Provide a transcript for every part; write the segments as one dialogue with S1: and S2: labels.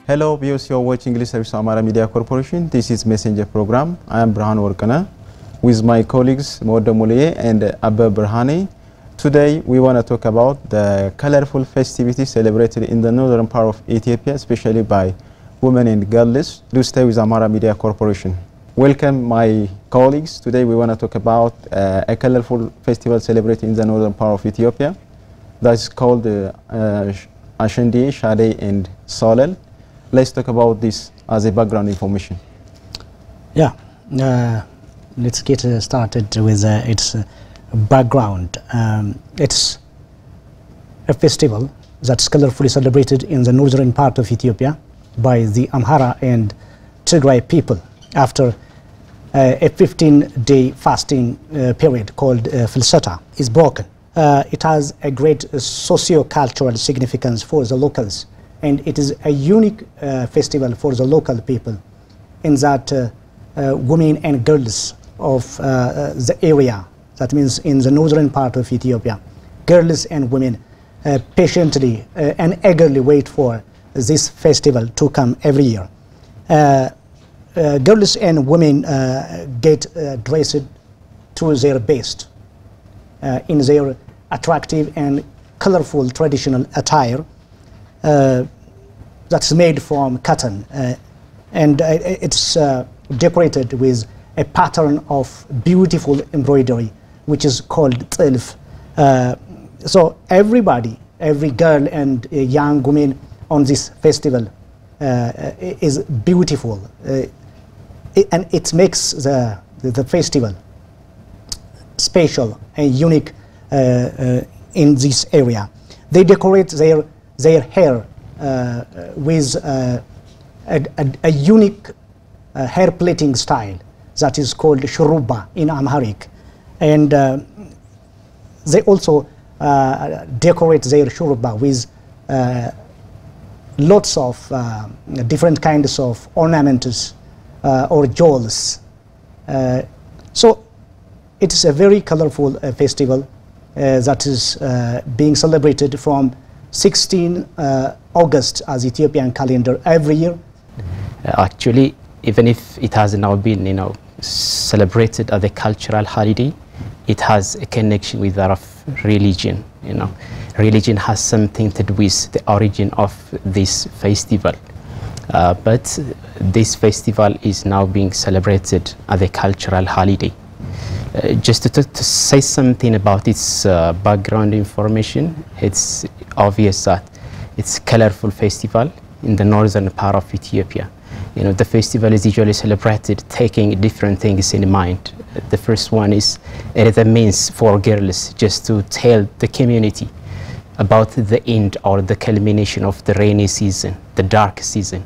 S1: Hello, viewers, you're watching English Service Amhara Media Corporation. This is Messenger Program. I am Brahan Workana with my colleagues Moda Muleye and Abba Berhane. Today we want to talk about the colorful festivities celebrated in the northern part of Ethiopia, especially by women and girls. Do stay with Amhara Media Corporation. Welcome my colleagues. Today we want to talk about a colorful festival celebrated in the northern part of Ethiopia. That's called Ashenda, Shadey and Solel. Let's talk about this as a background information.
S2: Yeah, let's get started with its background. It's a festival that's colorfully celebrated in the northern part of Ethiopia by the Amhara and Tigray people after a 15-day fasting period called Filsata is broken. It has a great socio-cultural significance for the locals, and it is a unique festival for the local people in that women and girls of the area, that means in the northern part of Ethiopia, girls and women patiently and eagerly wait for this festival to come every year. Girls and women get dressed to their best in their attractive and colorful traditional attire that's made from cotton, and it's decorated with a pattern of beautiful embroidery which is called tilf. So everybody, every girl and young woman on this festival is beautiful, and it makes the festival special and unique in this area. They decorate their hair with a unique hair plaiting style that is called shuruba in Amharic, and they also decorate their shuruba with lots of different kinds of ornaments or jewels. So it is a very colorful festival that is being celebrated from 16 August as Ethiopian calendar every year.
S3: Actually, even if it has now been, celebrated as a cultural holiday, it has a connection with that of religion. Religion has something to do with the origin of this festival. But this festival is now being celebrated as a cultural holiday. Just to say something about its background information, it's obvious that it's a colorful festival in the northern part of Ethiopia. The festival is usually celebrated taking different things in mind. The first one is it is a means for girls just to tell the community about the end or the culmination of the rainy season, the dark season,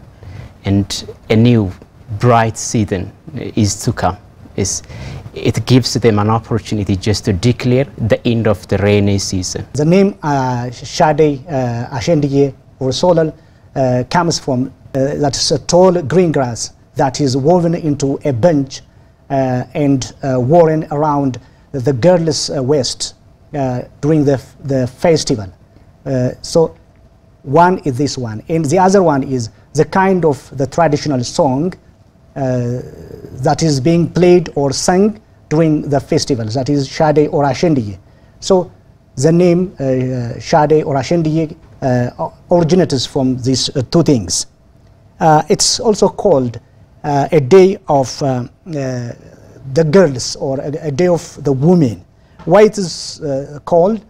S3: and a new bright season is to come. It gives them an opportunity just to declare the end of the rainy season.
S2: The name Shadey, Ashenda or Solel comes from that's a tall green grass that is woven into a bunch and worn around the girl's waist during the festival. So one is this one, and the other one is the kind of the traditional song that is being played or sung during the festivals, that is Shadey or Ashenda. So the name Shadey or Ashenda originates from these two things. It's also called a day of the girls, or a day of the women. Why it is called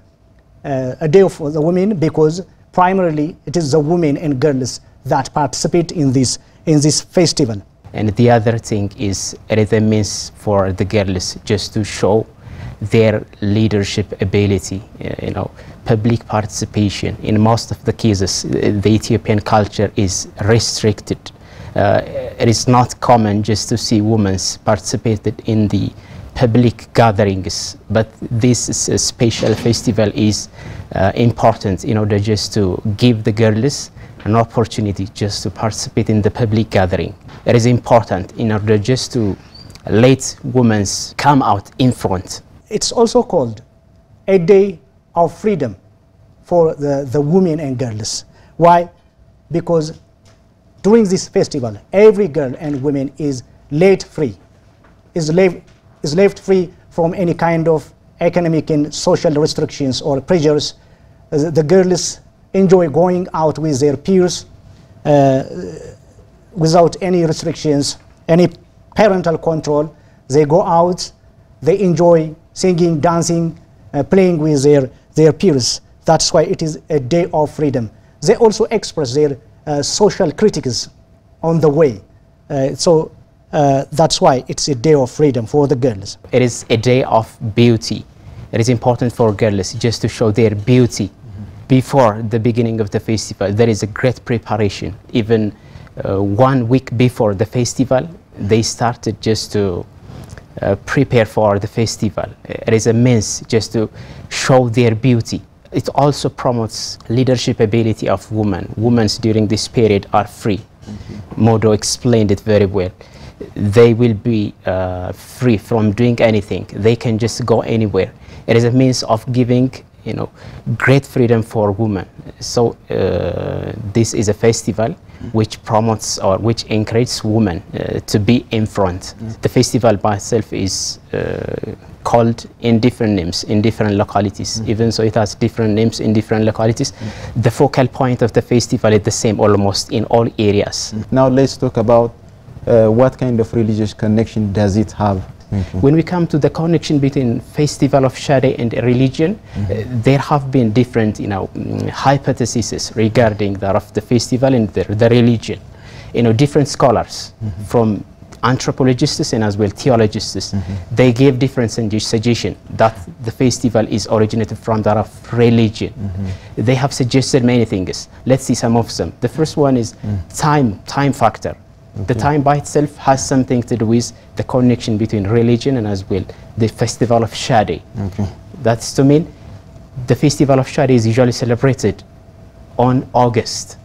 S2: a day of the women? Because primarily it is the women and girls that participate in this festival.
S3: And the other thing is it is a means for the girls just to show their leadership ability, public participation. In most of the cases, the Ethiopian culture is restricted. It is not common just to see women participated in the public gatherings, but this special festival is important in order just to give the girls an opportunity just to participate in the public gathering. It is important in order just to let women come out in front.
S2: It's also called a day of freedom for the women and girls. Why? Because during this festival, every girl and woman is left free, is left free from any kind of economic and social restrictions or pressures. The girls enjoy going out with their peers without any restrictions, any parental control. They go out, they enjoy singing, dancing, playing with their peers. That's why it is a day of freedom. They also express their social critics on the way. So that's why it's a day of freedom for the girls.
S3: It is a day of beauty. It is important for girls just to show their beauty. Before the beginning of the festival, there is a great preparation. Even 1 week before the festival, they started just to prepare for the festival. It is a means just to show their beauty. It also promotes leadership ability of women. Women during this period are free. Modo explained it very well. They will be free from doing anything. They can just go anywhere. It is a means of giving, great freedom for women. So this is a festival which promotes or which encourages women to be in front. The festival by itself is called in different names in different localities. Even so, it has different names in different localities. The focal point of the festival is the same almost in all areas.
S1: Now let's talk about what kind of religious connection does it have?
S3: When we come to the connection between festival of Shadey and religion, there have been different, hypotheses regarding the festival and the religion. Different scholars from anthropologists and as well theologists, they gave different suggestions that the festival is originated from the religion. They have suggested many things. Let's see some of them. The first one is time factor. The time by itself has something to do with the connection between religion and as well the festival of Shadey. That's to mean the festival of Shadey is usually celebrated on August.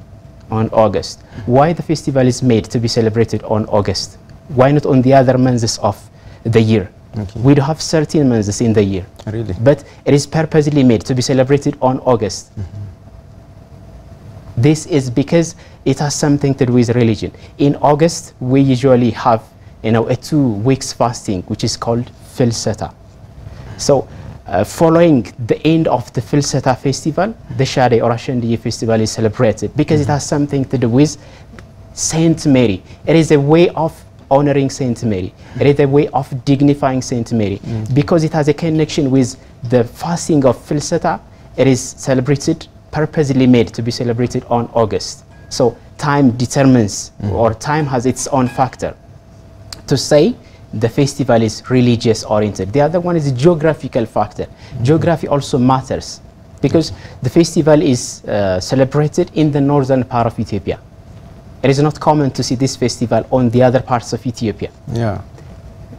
S3: Why the festival is made to be celebrated on August? Why not on the other months of the year? We do have 13 months in the year.
S1: Really?
S3: But it is purposely made to be celebrated on August. This is because it has something to do with religion. In August, we usually have, a 2 weeks fasting, which is called Filsata. So, following the end of the Filsata festival, the Shadey or Ashenda festival is celebrated because it has something to do with Saint Mary. It is a way of honoring Saint Mary. It is a way of dignifying Saint Mary. Because it has a connection with the fasting of Filsata, it is celebrated, purposely made to be celebrated on August. So time determines, or time has its own factor to say the festival is religious oriented. The other one is a geographical factor. Geography also matters because the festival is celebrated in the northern part of Ethiopia. It is not common to see this festival on the other parts of Ethiopia.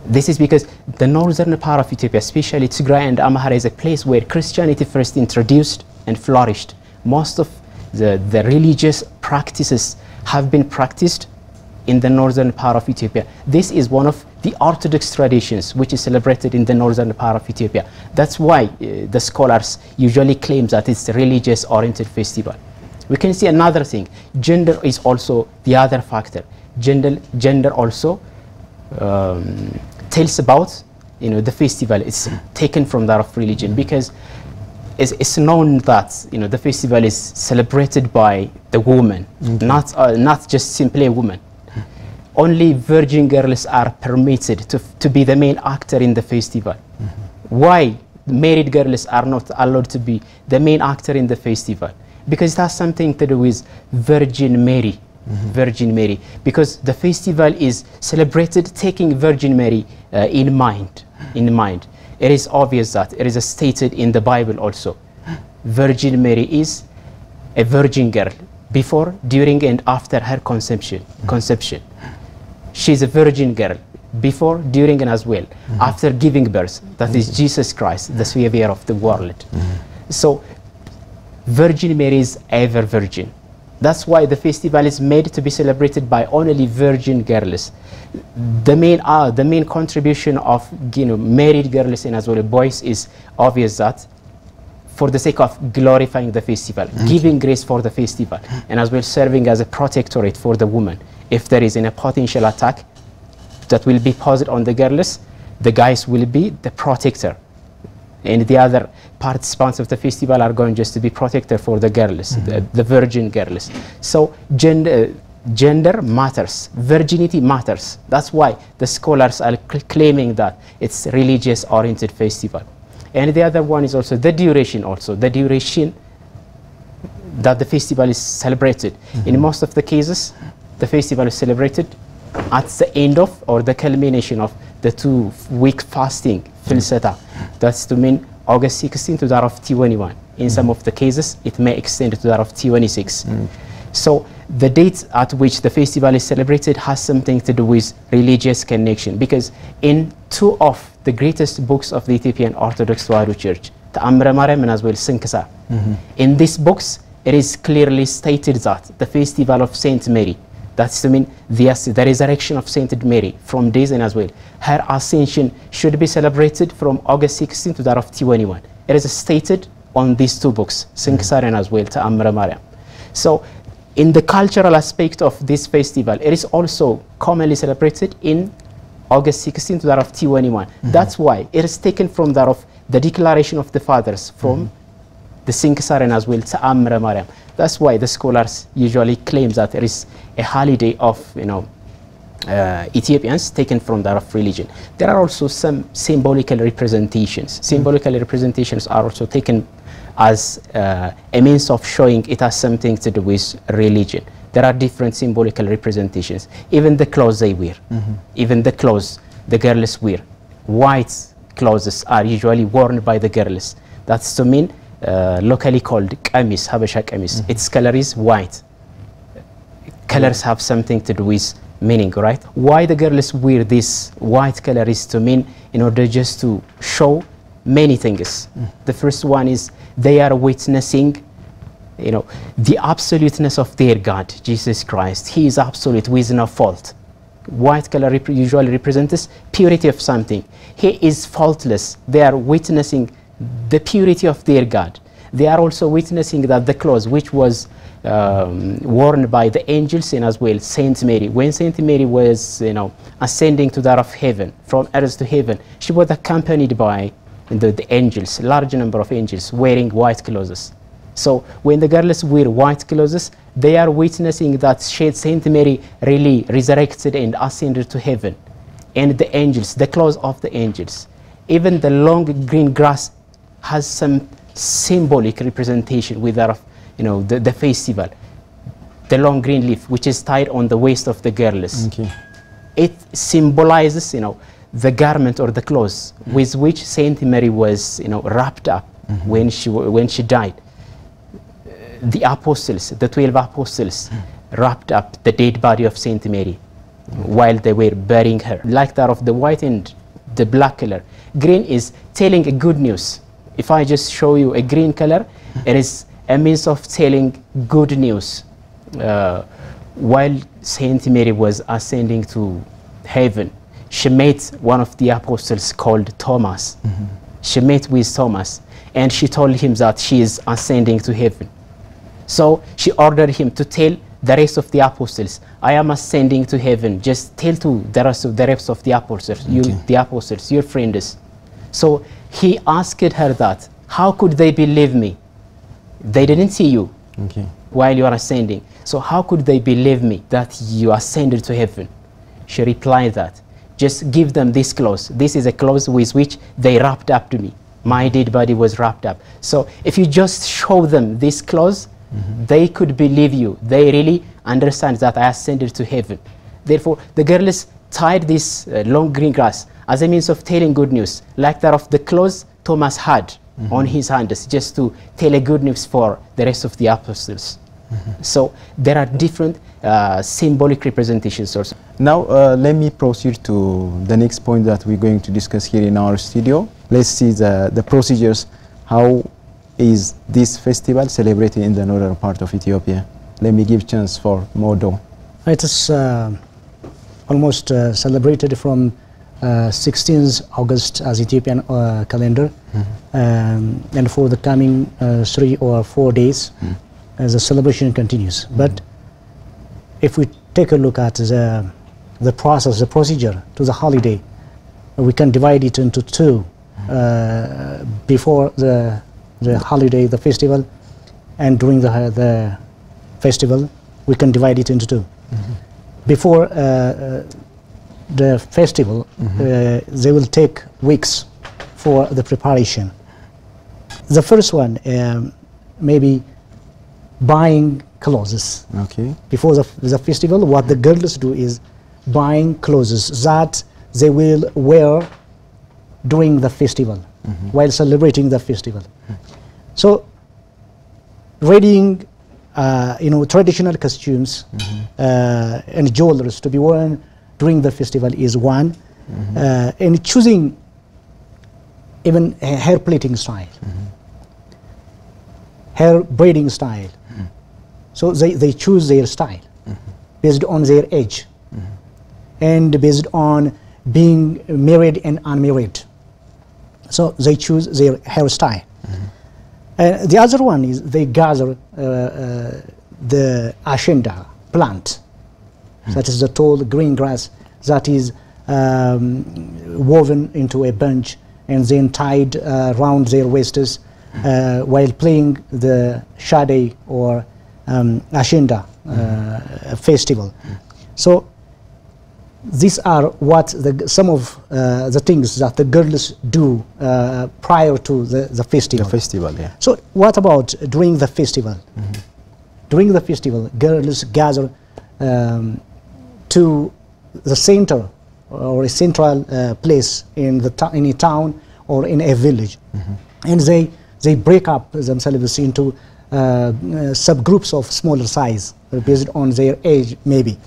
S3: This is because the northern part of Ethiopia, especially Tigray and Amhara, is a place where Christianity first introduced and flourished. Most of the religious practices have been practiced in the northern part of Ethiopia. This is one of the Orthodox traditions which is celebrated in the northern part of Ethiopia. That's why the scholars usually claim that it's a religious oriented festival. We can see another thing. Gender is also the other factor. Gender also tells about the festival. It's taken from that of religion because it's known that the festival is celebrated by the woman, not just simply a woman. Only virgin girls are permitted to be the main actor in the festival. Why married girls are not allowed to be the main actor in the festival? Because it has something to do with Virgin Mary. Virgin Mary, because the festival is celebrated taking Virgin Mary in mind. It is obvious that it is stated in the Bible also. Virgin Mary is a virgin girl before, during, and after her conception. She is a virgin girl before, during, and as well after giving birth. That is Jesus Christ, the Savior of the world. So, Virgin Mary is ever virgin. That's why the festival is made to be celebrated by only virgin girls. The main contribution of married girls and as well boys is obvious that for the sake of glorifying the festival, giving grace for the festival, and as well serving as a protectorate for the woman. If there is a potential attack that will be posed on the girls, the guys will be the protector, and the other participants of the festival are going just to be protector for the girls, the virgin girls. So gender matters, virginity matters. That's why the scholars are claiming that it's religious oriented festival. And the other one is also the duration, that the festival is celebrated. In most of the cases, the festival is celebrated at the end of, or the culmination of, the 2-week fasting, Filsata. That's to mean August 16 to that of T21. In some of the cases, it may extend to that of T26. So the date at which the festival is celebrated has something to do with religious connection, because in 2 of the greatest books of the Ethiopian Orthodox Tewahedo Church, the Amhara and as well Sinkasa, in these books it is clearly stated that the festival of Saint Mary, that's to mean the resurrection of Saint Mary from days and as well her ascension, should be celebrated from August 16 to that of T21. It is stated on these 2 books, Sinkasa and as well to Amhara. So in the cultural aspect of this festival, it is also commonly celebrated in August 16 to that of T21. That's why it is taken from that of the declaration of the fathers from the Sinkasar and as well to Amhara. That's why the scholars usually claim that there is a holiday of Ethiopians taken from that of religion. There are also some symbolical representations. Symbolical representations are also taken as a means of showing it has something to do with religion. There are different symbolical representations. Even the clothes they wear, even the clothes the girls wear. White clothes are usually worn by the girls. That's to mean locally called kamis, Habesha kamis. Its color is white. Colors have something to do with meaning, right? Why the girls wear this white color is to mean in order just to show many things. The first one is they are witnessing, the absoluteness of their God, Jesus Christ. He is absolute with no fault. White color usually represents purity of something. He is faultless. They are witnessing the purity of their God. They are also witnessing that the clothes which was worn by the angels and as well Saint Mary. When Saint Mary was ascending to that of heaven, from earth to heaven, she was accompanied by the angels, large number of angels wearing white clothes. So when the girls wear white clothes, they are witnessing that Saint Mary really resurrected and ascended to heaven. And the angels, the clothes of the angels, even the long green grass has some symbolic representation with that of the festival. The long green leaf which is tied on the waist of the girls. It symbolizes the garment or the clothes with which Saint Mary was wrapped up when she died. The apostles, the 12 apostles, wrapped up the dead body of Saint Mary while they were burying her. Like that of the white and the black color. Green is telling a good news. If I just show you a green color, it is a means of telling good news. While Saint Mary was ascending to heaven, she met one of the apostles called Thomas. She met with Thomas and she told him that she is ascending to heaven. So she ordered him to tell the rest of the apostles, I am ascending to heaven. Just tell to the rest of the apostles, your friends. So he asked her that, how could they believe me? They didn't see you while you are ascending. So how could they believe me that you ascended to heaven? She replied that, just give them this clothes. This is a clothes with which they wrapped up to me. My dead body was wrapped up. So if you just show them this clothes, they could believe you. They really understand that I ascended to heaven. Therefore, the girls tied this long green grass as a means of telling good news, like that of the clothes Thomas had on his hands, just to tell a good news for the rest of the apostles. So there are different symbolic representations also.
S1: Now let me proceed to the next point that we're going to discuss here in our studio. Let's see the procedures. How is this festival celebrated in the northern part of Ethiopia? Let me give chance for Modo.
S2: It is almost celebrated from 16th August as Ethiopian calendar, and for the coming 3 or 4 days, as the celebration continues. But if we take a look at the process, the procedure to the holiday, we can divide it into two. Before the holiday, the festival, and during the festival, we can divide it into two. Before the festival, they will take weeks for the preparation. The first one, maybe buying clothes.
S1: Okay.
S2: Before the festival, what the girls do is buying clothes that they will wear during the festival, while celebrating the festival. So, readying traditional costumes and jewelry to be worn during the festival is one, and choosing even hair plaiting style, hair braiding style. So they choose their style based on their age and based on being married and unmarried. So they choose their hairstyle. The other one is they gather the Ashenda plant, that is the tall green grass that is woven into a bunch and then tied around their waists while playing the Shadey or Ashenda festival. So these are what some of the things that the girls do prior to the festival.
S1: The festival, yeah.
S2: So what about during the festival? During the festival, girls gather to the center or a central place in a town or in a village, and they break up themselves into subgroups of smaller size based on their age, maybe.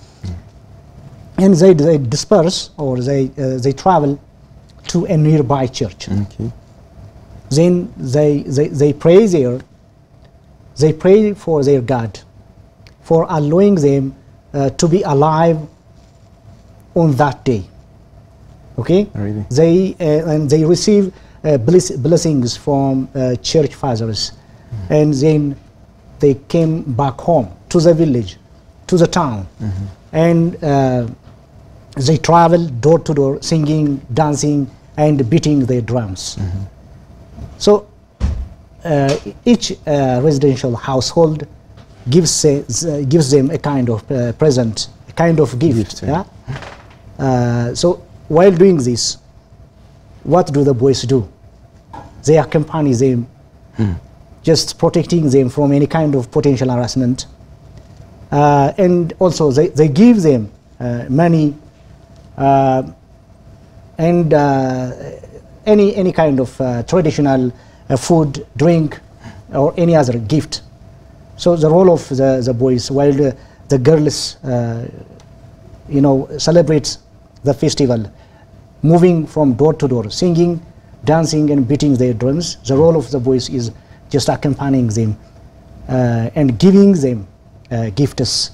S2: And they disperse or they travel to a nearby church.
S1: Okay.
S2: Then they pray there. They pray for their God, for allowing them to be alive on that day. Okay.
S1: Really?
S2: And they receive blessings from church fathers, and then they came back home to the village, to the town, and they travel door to door, singing, dancing, and beating their drums. So each residential household gives them a kind of present, a kind of gift. Yeah? So while doing this, what do the boys do? They accompany them, just protecting them from any kind of potential harassment. And also they give them money and any kind of traditional food, drink, or any other gift. So the role of the boys, while the girls celebrate the festival, moving from door to door, singing, dancing, and beating their drums, the role of the boys is just accompanying them and giving them gifts.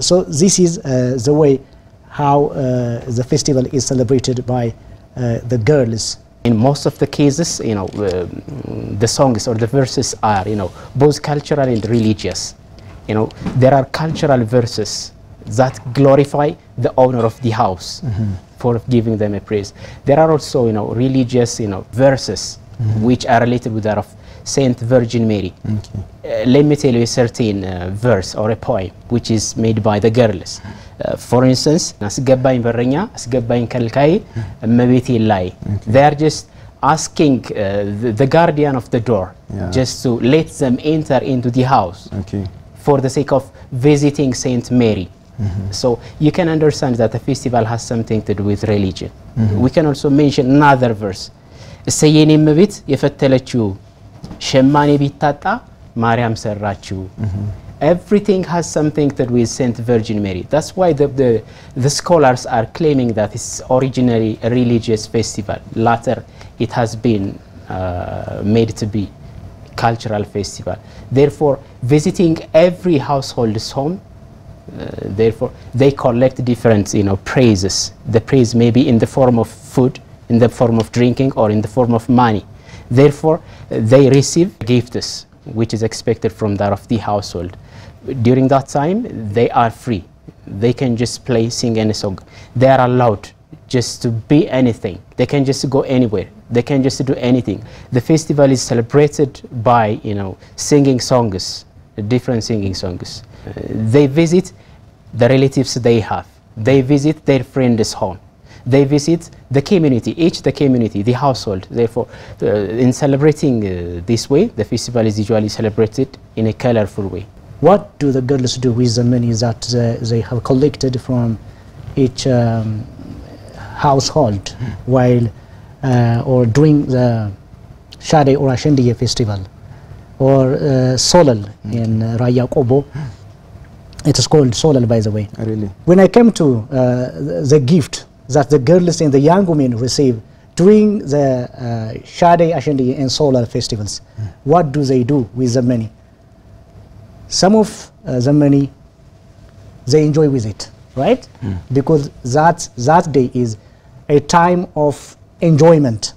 S2: So this is the way how the festival is celebrated by the girls.
S3: In most of the cases, the songs or the verses are, both cultural and religious. There are cultural verses that glorify the owner of the house for giving them a praise. There are also, religious, verses which are related with that of Saint Virgin Mary. Let me tell you a certain verse or a poem which is made by the girls. For instance, asgabain berenya, asgabain kalkai, mabiti lai. They are just asking the guardian of the door just to let them enter into the house for the sake of visiting Saint Mary. So you can understand that the festival has something to do with religion. We can also mention another verse. Sayeni mabit yefatelechu shemani bitata Mariam serrachu. Everything has something to do with Saint Virgin Mary. That's why the scholars are claiming that it's originally a religious festival. Later, it has been made to be cultural festival. Therefore, visiting every household's home Therefore, they collect different, praises. The praise may be in the form of food, in the form of drinking, or in the form of money. Therefore, they receive gifts, which is expected from that of the household. During that time, they are free. They can just play, sing any song. They are allowed just to be anything. They can just go anywhere. They can just do anything. The festival is celebrated by, singing songs, different singing songs. They visit the relatives they have. They visit their friends' home. They visit the community, the community, the household. Therefore, in celebrating this way, the festival is usually celebrated in a colorful way.
S2: What do the girls do with the money that they have collected from each household while or during the Shadey or Ashenda festival or Solel in Raya Kobo? It is called Solel, by the way.
S1: Really?
S2: When I came to the gift that the girls and the young women receive during the Shadey, Ashenda and Solel festivals, what do they do with the money? Some of the money they enjoy with it, right? Because that day is a time of enjoyment,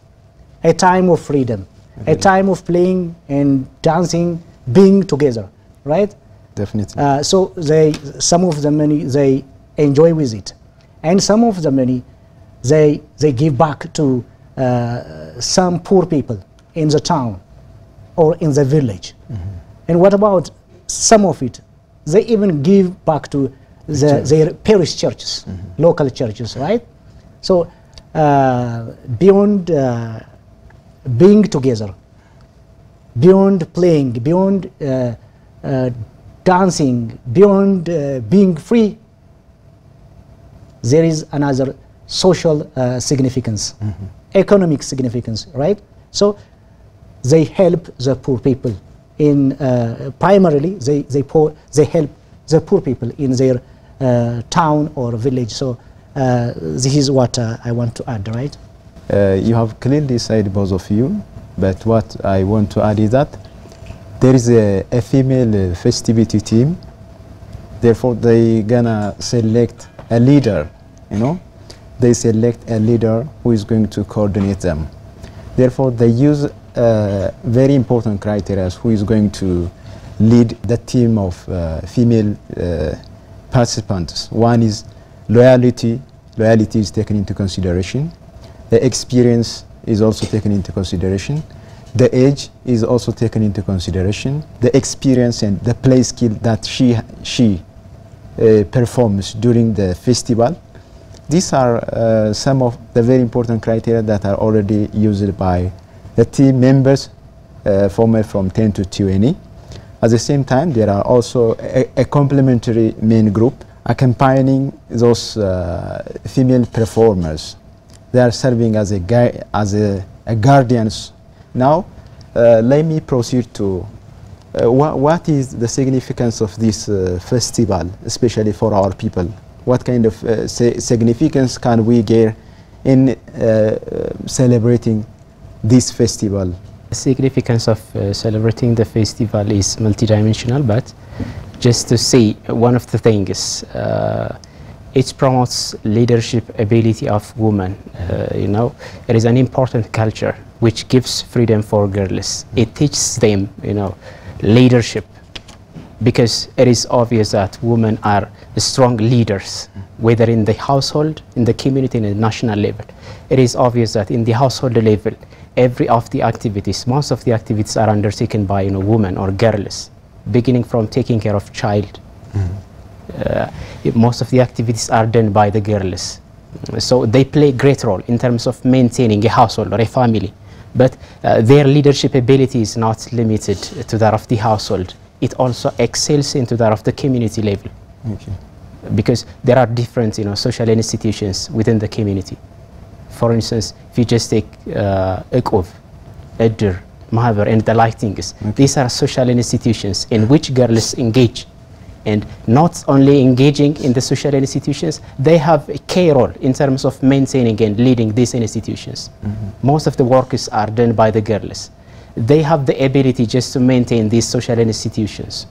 S2: a time of freedom, a time of playing and dancing, being together, right?
S1: Definitely.
S2: So some of the money they enjoy with it, and some of the money they give back to some poor people in the town or in the village. And what about some of it? They even give back to their parish churches, local churches, right? So beyond being together, beyond playing, beyond dancing, beyond being free, there is another social significance, economic significance, right? So they help the poor people in primarily they help the poor people in their town or village. So this is what I want to add, right?
S1: You have clearly said, both of you, but what I want to add is that there is a female festivity team. Therefore, they gonna select a leader, They select a leader who is going to coordinate them. Therefore, they use very important criteria who is going to lead the team of female participants. One is loyalty. Loyalty is taken into consideration. The experience is also taken into consideration. The age is also taken into consideration. The experience and the play skill that she performs during the festival. These are some of the very important criteria that are already used by the team members formed from 10 to 20. At the same time, there are also a complementary main group accompanying those female performers. They are serving as a guardians. Now, let me proceed to what is the significance of this festival, especially for our people? What kind of significance can we get in celebrating this festival?
S3: The significance of celebrating the festival is multidimensional, but just to say one of the things, it promotes leadership ability of women. It is an important culture which gives freedom for girls. It teaches them, leadership, because it is obvious that women are strong leaders, whether in the household, in the community, in the national level. It is obvious that in the household level, most of the activities are undertaken by women or girls, beginning from taking care of child. Most of the activities are done by the girls. So they play a great role in terms of maintaining a household or a family. But their leadership ability is not limited to that of the household. It also excels into that of the community level.
S1: Okay.
S3: Because there are different social institutions within the community. For instance, if you just take Ekov, Edder, Mahaber, and the like things, these are social institutions in which girls engage. And not only engaging in the social institutions, they have a key role in terms of maintaining and leading these institutions. Most of the works are done by the girls. They have the ability just to maintain these social institutions.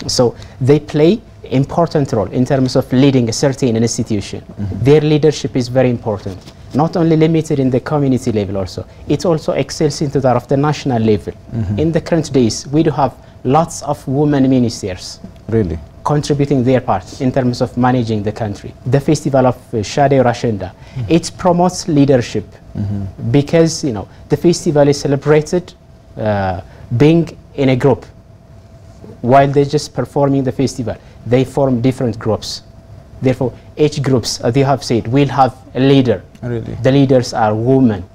S3: So they play important role in terms of leading a certain institution. Their leadership is very important, not only limited in the community level also, it also excels into that of the national level. In the current days, we do have lots of women ministers.
S1: Really?
S3: Contributing their part in terms of managing the country. The festival of Shadey or Ashenda, it promotes leadership because, you know, the festival is celebrated being in a group. While they're just performing the festival, they form different groups. Therefore, each groups, as you have said, will have a leader.
S1: Really?
S3: The leaders are women.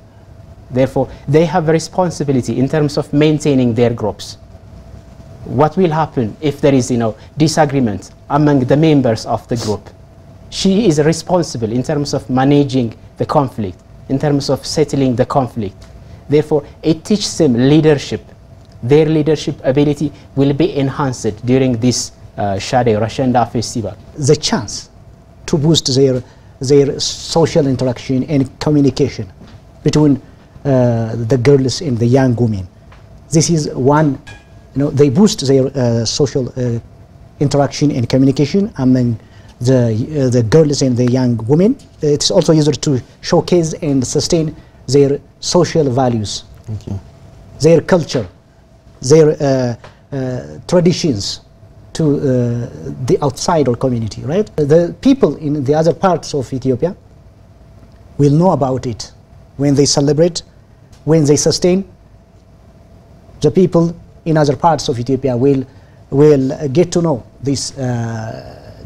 S3: Therefore, they have a responsibility in terms of maintaining their groups. What will happen if there is, you know, disagreement among the members of the group? She is responsible in terms of managing the conflict, in terms of settling the conflict. Therefore, it teaches them leadership. Their leadership ability will be enhanced during this Shadey or Ashenda festival.
S2: The chance to boost their social interaction and communication between the girls and the young women. This is one, you know, they boost their social interaction and communication among the girls and the young women. It's also used to showcase and sustain their social values, their culture, their traditions to the outsider community, right? The people in the other parts of Ethiopia will know about it when they celebrate, when they sustain. The people in other parts of Ethiopia will get to know this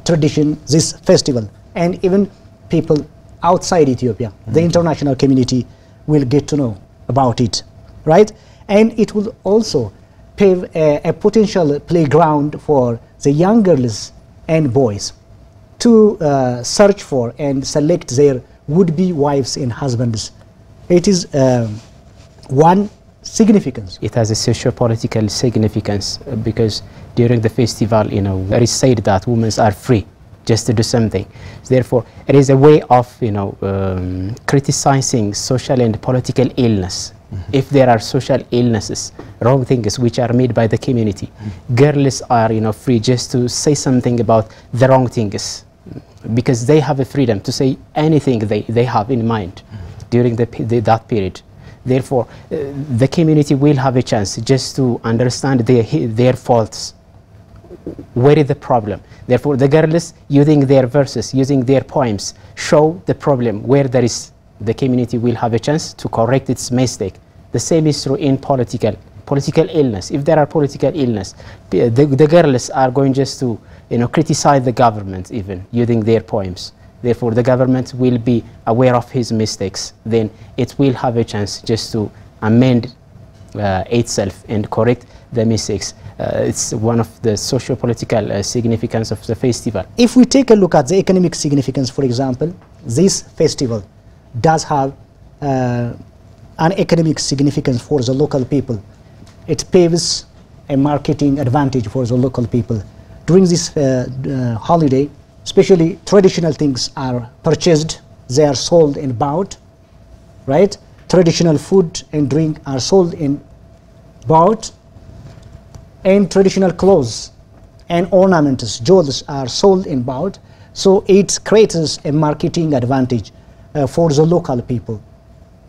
S2: tradition, this festival, and even people outside Ethiopia, the international community will get to know about it, right? And it will also pave a potential playground for the young girls and boys to search for and select their would-be wives and husbands. It is one significance.
S3: It has a socio-political significance because during the festival, you know, it is said that women are free just to do something. Therefore, it is a way of, you know, criticizing social and political illness. If there are social illnesses, wrong things which are made by the community, girls are, you know, free just to say something about the wrong things because they have a freedom to say anything they have in mind during that period. Therefore, the community will have a chance just to understand their faults. Where is the problem? Therefore, the girls, using their verses, using their poems, show the problem where there is. The community will have a chance to correct its mistake. The same is true in political illness. If there are political illness, the girls are going just to, you know, criticize the government even using their poems. Therefore, the government will be aware of his mistakes. Then it will have a chance just to amend itself and correct the mistakes. It's one of the socio-political significance of the festival.
S2: If we take a look at the economic significance, for example, this festival does have an economic significance for the local people. It paves a marketing advantage for the local people. During this holiday, especially traditional things are purchased, they are sold and bought, right? Traditional food and drink are sold and bought, and traditional clothes and ornaments, jewels are sold and bought. So it creates a marketing advantage for the local people.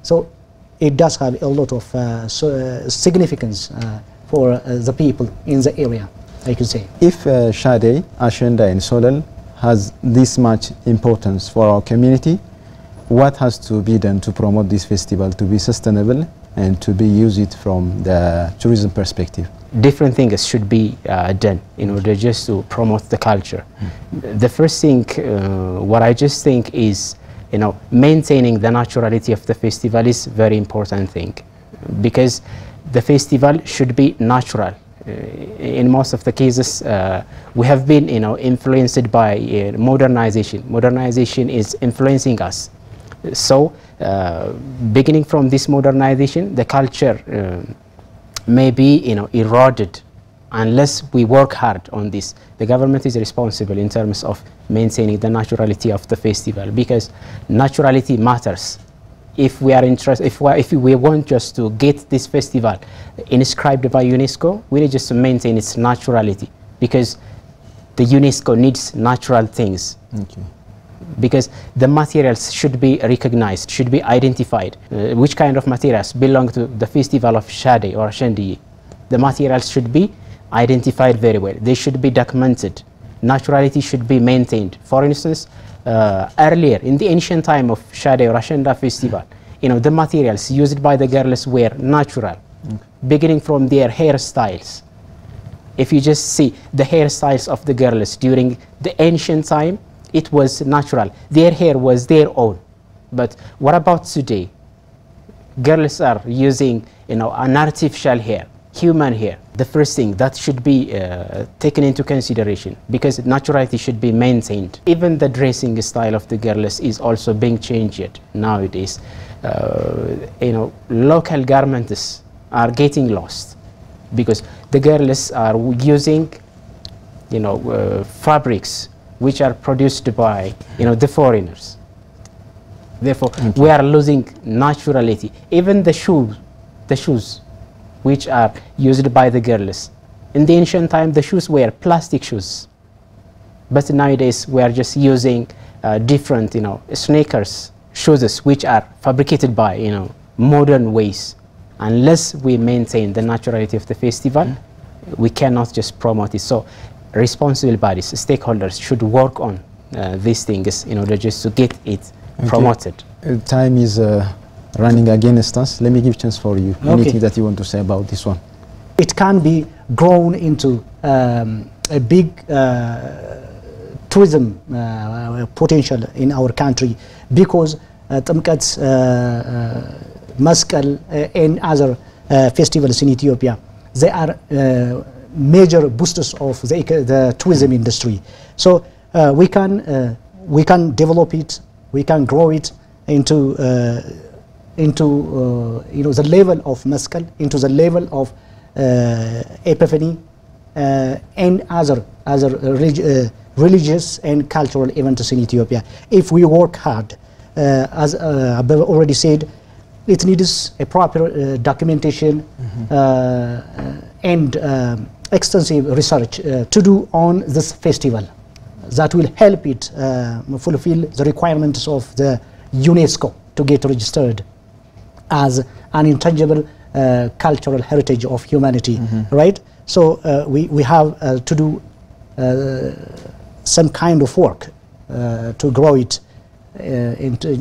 S2: So it does have a lot of significance for the people in the area, I could say.
S1: If Shadey, Ashenda and Solel has this much importance for our community, what has to be done to promote this festival to be sustainable and to be used from the tourism perspective?
S3: Different things should be done in order just to promote the culture. The first thing, what I just think is, you know, maintaining the naturality of the festival is very important thing, because the festival should be natural. In most of the cases, we have been, you know, influenced by modernization. Modernization is influencing us. So, beginning from this modernization, the culture may be, you know, eroded unless we work hard on this. The government is responsible in terms of maintaining the naturality of the festival, because naturality matters. If we are interested, if we want just to get this festival inscribed by UNESCO, we need just to maintain its naturality. because the UNESCO needs natural things.
S1: Okay.
S3: Because the materials should be recognized, should be identified. Which kind of materials belong to the festival of Shadey or Ashenda? The materials should be identified very well. They should be documented. Naturality should be maintained. For instance, earlier in the ancient time of Shadey or Ashenda festival, the materials used by the girls were natural, beginning from their hairstyles. If you just see the hairstyles of the girls during the ancient time, it was natural. Their hair was their own. But what about today? Girls are using, an artificial hair, human hair. The first thing that should be taken into consideration, because naturality should be maintained. Even the dressing style of the girls is also being changed nowadays. Local garments are getting lost because the girls are using, fabrics which are produced by, the foreigners. Therefore, we are losing naturality. Even the shoes which are used by the girls. In the ancient time, the shoes were plastic shoes. But nowadays, we are just using different, sneakers, shoes which are fabricated by, modern ways. Unless we maintain the naturality of the festival, we cannot just promote it. So, responsible bodies, stakeholders should work on these things in order just to get it promoted.
S1: Time is running against us. Let me give a chance for you. Anything that you want to say about this one?
S2: It can be grown into a big tourism potential in our country because Tamkat, Maskal and other festivals in Ethiopia, they are major boosters of the tourism industry. So we can develop it, we can grow it into the level of Maskal, into the level of Epiphany and other religious and cultural events in Ethiopia. If we work hard, as I've already said, it needs a proper documentation and extensive research to do on this festival that will help it fulfill the requirements of the UNESCO to get registered as an intangible cultural heritage of humanity, right? So we have to do some kind of work to grow it,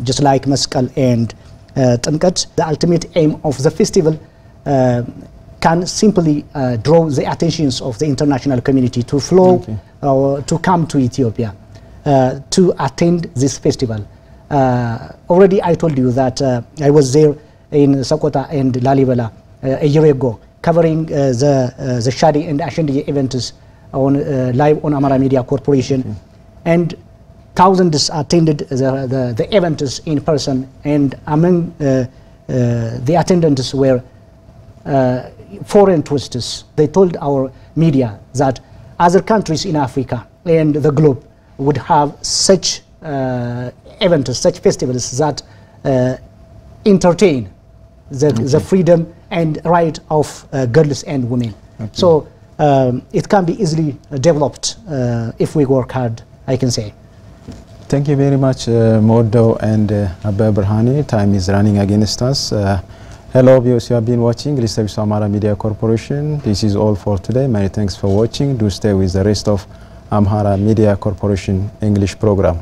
S2: just like Maskal and Tamkat. The ultimate aim of the festival can simply draw the attentions of the international community to flow or to come to Ethiopia to attend this festival. Already I told you that I was there in Sokoto and Lalibela a year ago, covering the Shadey and Ashenda events on live on Amhara Media Corporation, and thousands attended the events in person, and among the attendants were foreign tourists. They told our media that other countries in Africa and the globe would have such events, such festivals that entertain the freedom and right of girls and women. So it can be easily developed if we work hard, I can say.
S1: Thank you very much, Modo and Abba Berhane. Time is running against us. Hello viewers, you have been watching Amhara Media Corporation. This is all for today. Many thanks for watching. Do stay with the rest of Amhara Media Corporation English program.